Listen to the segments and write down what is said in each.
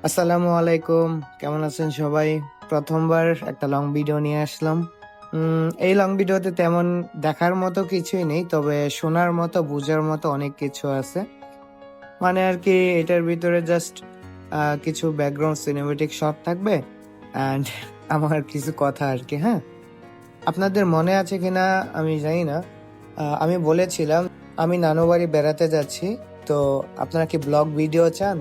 আসসালামু আলাইকুম, কেমন আছেন সবাই? প্রথমবার একটা লং ভিডিও নিয়ে আসলাম। এই লং ভিডিওতে তেমন দেখার মতো কিছুই নেই, তবে শোনার মতো, বুঝার মতো অনেক কিছু আছে। মানে আর কি এটার ভিতরে জাস্ট কিছু ব্যাকগ্রাউন্ড সিনেমেটিক শট থাকবে অ্যান্ড আমার কিছু কথা আর কি। হ্যাঁ, আপনাদের মনে আছে কিনা আমি জানি না। আমি বলেছিলাম আমি নানু বাড়ি বেড়াতে যাচ্ছি, তো আপনারা কি ব্লগ ভিডিও চান?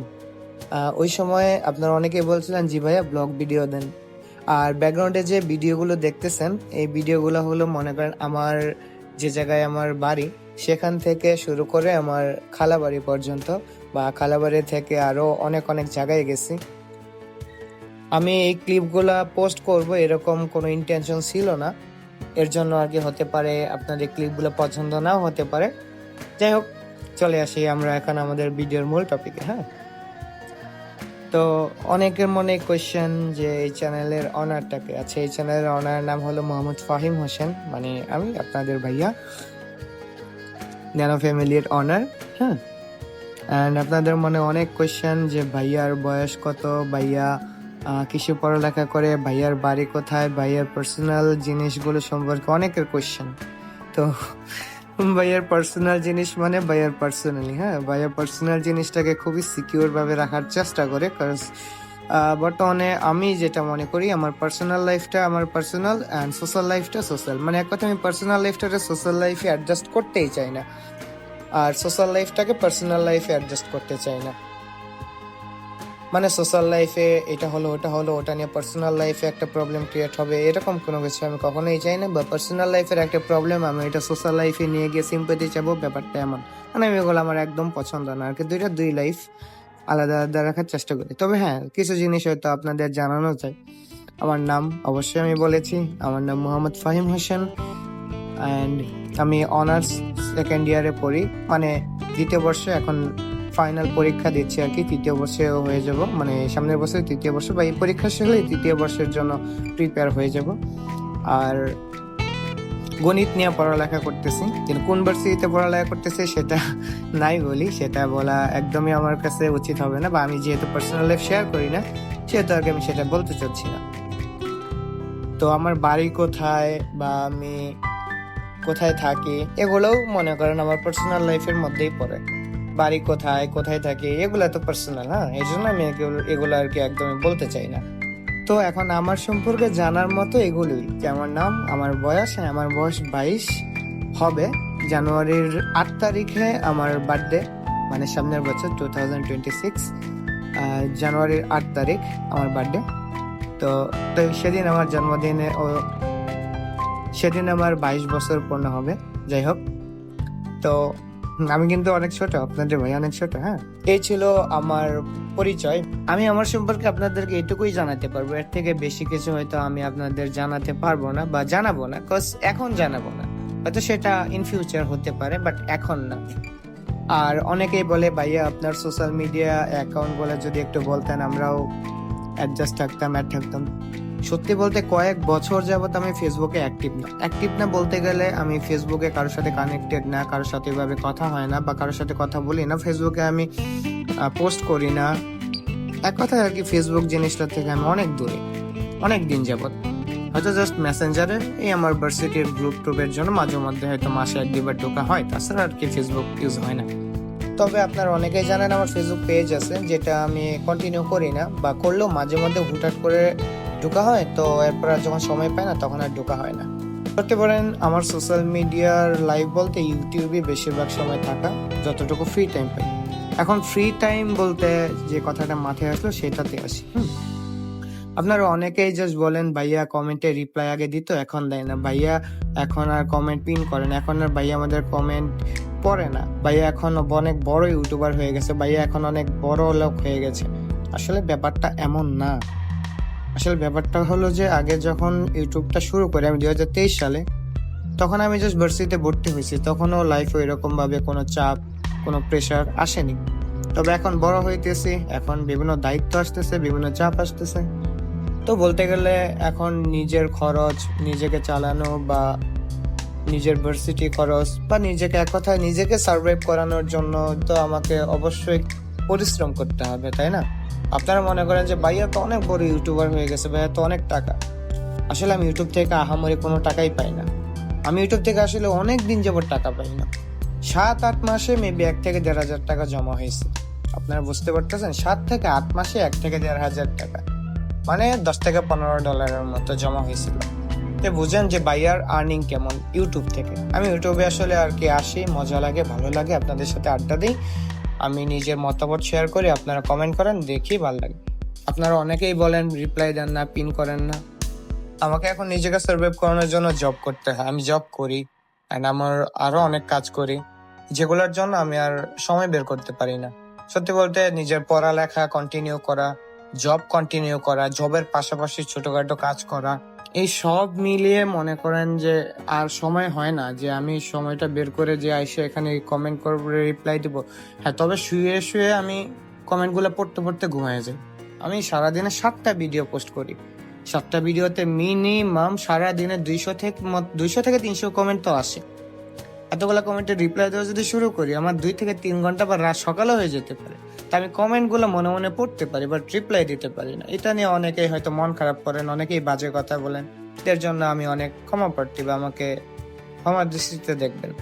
ওই সময় আপনারা অনেকেই বলছিলেন জি ভাইয়া ব্লগ ভিডিও দেন। আর ব্যাকগ্রাউন্ডে যে ভিডিওগুলো দেখতেছেন এই ভিডিওগুলো হলো মনে করেন আমার যে জায়গায় আমার বাড়ি সেখান থেকে শুরু করে আমার খালাবাড়ি পর্যন্ত, বা খালাবাড়ি থেকে আরো অনেক অনেক জায়গায় গেছি। আমি এই ক্লিপগুলা পোস্ট করব এরকম কোনো ইন্টেনশন ছিল না, এর জন্য আর কি হতে পারে আপনাদের ক্লিপগুলো পছন্দ নাও হতে পারে। যাই হোক, চলে আসি আমরা এখন আমাদের ভিডিওর মূল টপিকে। হ্যাঁ, তো অনেকের মনে কোয়েশ্চেন যে এই চ্যানেলের অনারটাকে আছে। এই চ্যানেলের অনার নাম হলো মোহাম্মদ ফাহিম হোসেন, মানে আমি আপনাদের ভাইয়া, ন্যানো ফ্যামিলির অনার। হ্যাঁ, অ্যান্ড আপনাদের মনে অনেক কোয়েশ্চেন যে ভাইয়ার বয়স কত, ভাইয়া কিসে পড়ালেখা করে, ভাইয়ার বাড়ি কোথায়, ভাইয়ার পার্সোনাল জিনিসগুলো সম্পর্কে অনেকের কোয়েশ্চেন। তো ভাইয়ার পার্সোনাল জিনিস মানে ভাইয়ার পার্সোনালি, হ্যাঁ, ভাইয়ার পার্সোনাল জিনিসটাকে খুবই সিকিউর ভাবে রাখার চেষ্টা করে। কারণ বর্তমানে আমি যেটা মনে করি আমার পার্সোনাল লাইফটা আমার পার্সোনাল অ্যান্ড সোশ্যাল লাইফটা সোশ্যাল। মানে এক কথা আমি পার্সোনাল লাইফটাকে সোশ্যাল লাইফে অ্যাডজাস্ট করতেই চাই না, আর সোশ্যাল লাইফটাকে পার্সোনাল লাইফে অ্যাডজাস্ট করতে চাই না। মানে সোশ্যাল লাইফে এটা হলো ওটা হলো, ওটা নিয়ে পার্সোনাল লাইফে একটা প্রবলেম ক্রিয়েট হবে, এরকম কোনো কিছু আমি কখনোই চাই না। বা পার্সোনাল লাইফের একটা প্রবলেম আমি এটা সোশ্যাল লাইফে নিয়ে গিয়ে সিম্পেথি চাবো, ব্যাপারটা এমন মানে আমি এগুলো আমার একদম পছন্দ না আর কি। দুই লাইফ আলাদা আলাদা রাখার চেষ্টা করি। তবে হ্যাঁ, কিছু জিনিস হয়তো আপনাদের জানানো চাই। আমার নাম অবশ্যই আমি বলেছি, আমার নাম মোহাম্মদ ফাহিম হোসেন অ্যান্ড আমি অনার্স সেকেন্ড ইয়ারে পড়ি, মানে দ্বিতীয় বর্ষে এখন ফাইনাল পরীক্ষা দিচ্ছি আর কি। তৃতীয় বর্ষে হয়ে যাব, মানে সামনের বছর তৃতীয় বর্ষ, বা এই পরীক্ষা শেষ হলে তৃতীয় বর্ষের জন্য প্রিপেয়ার হয়ে যাব। আর গণিত নিয়ে পড়ালেখা করতেছি, কিন্তু কোন ভার্সিটিতে পড়ালেখা করতেছি সেটা নাই বলি, সেটা বলা একদমই আমার কাছে উচিত হবে না, বা আমি যেহেতু পার্সোনাল লাইফ শেয়ার করি না সেহেতু আর কি আমি সেটা বলতে চাচ্ছি না। তো আমার বাড়ি কোথায় বা আমি কোথায় থাকি এগুলোও মনে করেন আমার পার্সোনাল লাইফের মধ্যেই পড়ে। বাড়ি কোথায়, কোথায় থাকি, এগুলো তো পার্সোনাল। হ্যাঁ, এই জন্য আমি এগুলো আর কি একদমই বলতে চাই না। তো এখন আমার সম্পর্কে জানার মতো এগুলোই, যে আমার নাম, আমার বয়স। হ্যাঁ, আমার বয়স 22 হবে। জানুয়ারির 8 তারিখে আমার বার্থডে, মানে সামনের বছর 2026 জানুয়ারির 8 তারিখ আমার বার্থডে। তো তো সেদিন আমার জন্মদিনে সেদিন আমার 22 বছর পূর্ণ হবে। যাই হোক, তো আমি কিন্তু অনেক ছোট, আপনাদের ভাই অনেক ছোট। হ্যাঁ, এই ছিল আমার পরিচয়। আমি আমার সম্পর্কে আপনাদেরকে এটুকুই জানাতে পারবো, এর থেকে বেশি কিছু হয়তো আমি আপনাদের জানাতে পারবো না বা জানাবো না, কজ এখন জানাবো না। হয়তো সেটা ইন ফিউচার হতে পারে, বাট এখন না। আর অনেকেই বলে ভাইয়া আপনার সোশ্যাল মিডিয়া অ্যাকাউন্ট বলে যদি একটু বলতেন, আমরাও অ্যাড থাকতাম। সত্যি বলতে কয়েক বছর যাবত আমি ফেসবুকে অ্যাক্টিভ না বলতে গেলে আমি ফেসবুকে কারোর সাথে কানেক্টেড না, কারোর সাথে এভাবে কথা হয় না বা কারোর সাথে কথা বলি না। ফেসবুকে আমি পোস্ট করি না, এক কথায় আর কি ফেসবুক জিনিসটা থেকে আমি অনেক দূরে, অনেক দিন যাবত। হয়তো জাস্ট মেসেঞ্জারে এই আমার ভার্সিটির গ্রুপের জন্য মাঝে মধ্যে হয়তো মাসে 1-2বার ঢোকা হয়, তাছাড়া আর কি ফেসবুক ইউজ হয় না। তবে আপনারা অনেকেই জানেন আমার ফেসবুক পেজ আছে, যেটা আমি কন্টিনিউ করি না, বা করলেও মাঝে মধ্যে হুটহাট করে ঢোকা হয়। তো এরপর আর যখন সময় পায় না তখন আর ঢোকা হয় না। করতে পারেন আমার সোশ্যাল মিডিয়ার লাইভ বলতে ইউটিউবে বেশিরভাগ সময় থাকা, যতটুকু ফ্রি টাইম পাই। এখন ফ্রি টাইম বলতে যে কথাটা মাথায় আসলো সেটাতে আসি। আপনারা অনেকেই জাস্ট বলেন ভাইয়া কমেন্টে রিপ্লাই আগে দিত, এখন দেয় না। ভাইয়া এখন আর কমেন্ট পিন করেন, এখন আর ভাইয়া আমাদের কমেন্ট পড়ে না। ভাইয়া এখন অনেক বড় ইউটিউবার হয়ে গেছে, ভাইয়া এখন অনেক বড় লোক হয়ে গেছে। আসলে ব্যাপারটা এমন না। আসলে ব্যাপারটা হলো যে আগে যখন ইউটিউবটা শুরু করি আমি 2023 সালে, তখন আমি জাস্ট ভার্সিটিতে ভর্তি হয়েছি, তখনও লাইফে এরকম ভাবে কোনো চাপ, কোনো প্রেশার আসেনি। তবে এখন বড় হইতেছি, এখন বিভিন্ন দায়িত্ব আসতেছে, বিভিন্ন চাপ আসতেছে। তো বলতে গেলে এখন নিজের খরচ, নিজেকে চালানো বা নিজের ভার্সিটি খরচ বা নিজেকে এক কথায় নিজেকে সার্ভাইভ করানোর জন্য তো আমাকে অবশ্যই পরিশ্রম করতে হবে, তাই না? আপনারা মনে করেন যে ভাইয়া তো অনেক বড় ইউটিউবার হয়ে গেছে, ভাইয়া তো অনেক টাকা। আসলে আমি ইউটিউব থেকে আহামরি কোনো টাকাই পাই না। আমি ইউটিউব থেকে আসলে অনেক দিন যাবত টাকা পাই না। 7-8 মাসে মেবি 1 থেকে 1.5 হাজার টাকা জমা হয়েছে। আপনারা বুঝতে পারতেছেন, 7 থেকে 8 মাসে 1 থেকে 1.5 হাজার টাকা, মানে $10 থেকে $15 মতো জমা হয়েছিল। তো বুঝেন যে ভাইয়ার আর্নিং কেমন ইউটিউব থেকে। আমি ইউটিউবে আসলে আর কি আসি, মজা লাগে, ভালো লাগে, আপনাদের সাথে আড্ডা দিই, আমি নিজের মতামত শেয়ার করি, আপনারা কমেন্ট করেন, দেখি ভালো লাগে। আপনারা অনেকেই বলেন রিপ্লাই দেন না, পিন করেন না। আমাকে এখন নিজেকে সার্ভাইভ করানোর জন্য জব করতে হয়। আমি জব করি অ্যান্ড আমার আরো অনেক কাজ করি, যেগুলোর জন্য আমি আর সময় বের করতে পারি না। সত্যি বলতে নিজের পড়ালেখা কন্টিনিউ করা, জব কন্টিনিউ করা, জবের পাশাপাশি ছোটখাটো কাজ করা, এই সব মিলিয়ে মনে করেন যে আর সময় হয় না যে আমি সময়টা বের করে যে আইসে এখানে কমেন্ট করবো, রিপ্লাই দিব। হ্যাঁ, তবে শুয়ে শুয়ে আমি কমেন্টগুলো পড়তে পড়তে ঘুমিয়ে যাই। আমি সারাদিনে 7টা ভিডিও পোস্ট করি। 7টা ভিডিওতে মিনিমাম সারাদিনে 200 থেকে 300 কমেন্ট তো আসে। এতগুলো কমেন্টের রিপ্লাই দেওয়া যদি শুরু করি, আমার 2 থেকে 3 ঘন্টা বা রাত সকালও হয়ে যেতে পারে। তা আমি কমেন্টগুলো মনে মনে পড়তে পারি, বাট রিপ্লাই দিতে পারি না। এটা নিয়ে অনেকেই হয়তো মন খারাপ করেন, অনেকেই বাজে কথা বলেন। এর জন্য আমি অনেক ক্ষমা প্রার্থী, বা আমাকে ক্ষমার দৃষ্টিতে দেখবেন।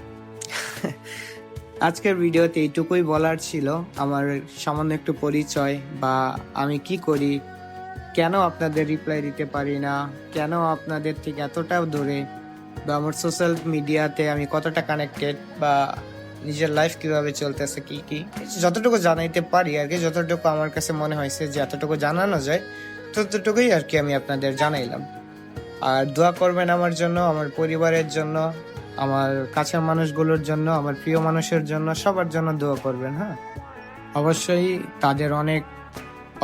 আজকের ভিডিওতে এইটুকুই বলার ছিল, আমার সামান্য একটু পরিচয়, বা আমি কি করি, কেন আপনাদের রিপ্লাই দিতে পারি না, কেন আপনাদের থেকে এতটাও দূরে, বা আমার সোশ্যাল মিডিয়াতে আমি কতটা কানেক্টেড, বা নিজের লাইফ কিভাবে চলতেছে, কি কি যতটুকু জানাইতে পারি আর কি, যতটুকু আমার কাছে মনে হয়েছে যে এতটুকু জানানো যায় ততটুকুই আর কি আমি আপনাদের জানাইলাম। আর দোয়া করবেন আমার জন্য, আমার পরিবারের জন্য, আমার কাছের মানুষগুলোর জন্য, আমার প্রিয় মানুষের জন্য, সবার জন্য দোয়া করবেন। হ্যাঁ, অবশ্যই তাদের অনেক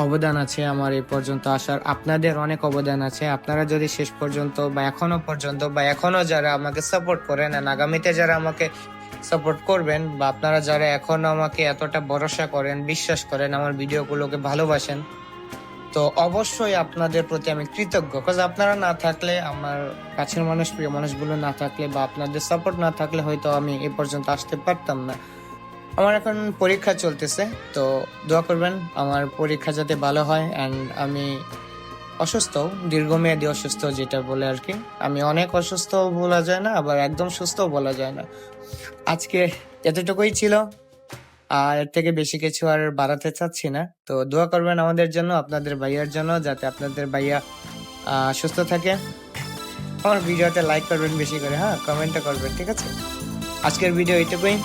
অবদান আছে আমার এই পর্যন্ত আসার, আপনাদের অনেক অবদান আছে। আপনারা যদি শেষ পর্যন্ত বা এখনো পর্যন্ত বা এখনো যারা আমাকে সাপোর্ট করেন, আর আগামীতে যারা আমাকে সাপোর্ট করবেন, বা আপনারা যারা এখনো আমাকে এতটা ভরসা করেন, বিশ্বাস করেন, আমার ভিডিওগুলোকে ভালোবাসেন, তো অবশ্যই আপনাদের প্রতি আমি কৃতজ্ঞ। কারণ আপনারা না থাকলে, আমার কাছের মানুষ, প্রিয় মানুষগুলো না থাকলে, বা আপনাদের সাপোর্ট না থাকলে হয়তো আমি এ পর্যন্ত আসতে পারতাম না। আমার এখন পরীক্ষা চলতেছে, তো দোয়া করবেন আমার পরীক্ষা যাতে ভালো হয়। অ্যান্ড আমি অসুস্থ, দীর্ঘমেয়াদী অসুস্থ যেটা বলে আর কি। আমি অনেক অসুস্থ বলা যায় না, আবার একদম সুস্থ বলা যায় না। আজকে এতটুকুই ছিল, আর এর থেকে বেশি কিছু আর বাড়াতে চাচ্ছি না। তো দোয়া করবেন আমাদের জন্য, আপনাদের ভাইয়ার জন্য, যাতে আপনাদের ভাইয়া সুস্থ থাকে। আমার ভিডিওতে লাইক করবেন বেশি করে, হ্যাঁ, কমেন্টও করবেন, ঠিক আছে? আজকের ভিডিও এইটুকুই।